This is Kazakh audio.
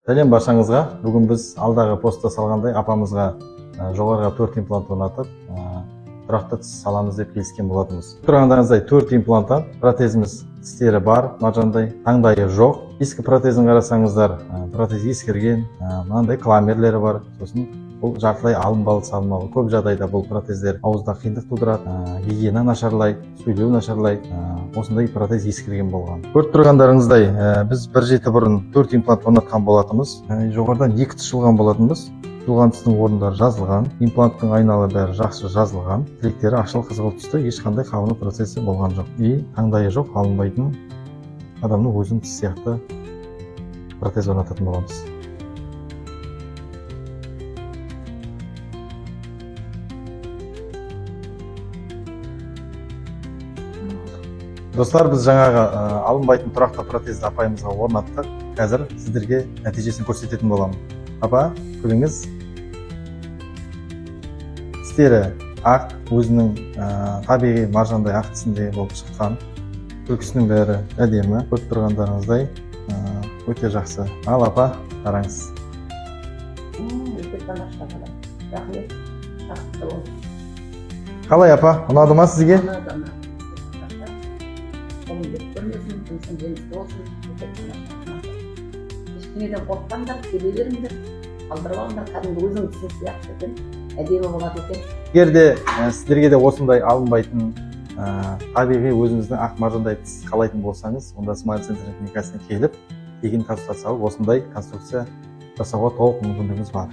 Сәлем баршаңызға. Бүгін біз алдағы постта салғандай апамызға жоғарыға 4 имплант орнатып, тұрақты тіс саламыз деп келіскен болатынбыз. Тұрғандарыңыздай 4 импланттан протезіміз тістері бар, маржандай, таңдайы жоқ. Ескі протезін қарасаңыздар, протез ескірген, мынандай кламерлері бар. Сосын бұл жартылай алынбалы салынбалы. Көп жағдайда бұл протездер ауызда қиындық тудырады, гигиена нашарлайды, сөйлеу нашарлайды. Осындай протез ескірген болған. Көріп тұрғандарыңыздай, біз бір жеті бұрын 4 имплант орнатқан болатынбыз. Жоғарыдан 2 тіс жұлған болатынбыз. Жұлған тістің орындары жазылған, импланттың айналы бәрі жақсы жазылған, тіректері ашыл қызғылт түсті, ешқандай қабыну процесі болған жоқ. Таңдайы жоқ, алынбайтын адамның өзінің тіс сияқты протез орнататын боламыз. Достар, біз жаңағы алынбайтын тұрақты протезді апайымызға орнаттық. Қазір сіздерге нәтижесін көрсететін боламын. Апа, көріңіз. Тістері ақ, өзінің табиғи маржандай ақ тісіндей болып шыққан. Күлкісінің бәрі әдемі. Көріп тұрғандарыңыздай өте жақсы. Ал апа, қараңыз. Қалай апа, ұнады ма сізге? Ешкімеден қорықпаңдар, келе беріңдер, қалдырып алыңдар, кәдімгі өзің тісің сияқты екен, әдемі болады екен. Егер де сіздерге де осындай алынбайтын табиғи өзіңіздің ақ маржандай тіс қалайтын болсаңыз, онда Smile Center клиникасына келіп, тегін консультация алып, осындай конструкция жасауға толық мүмкіндігіңіз бар.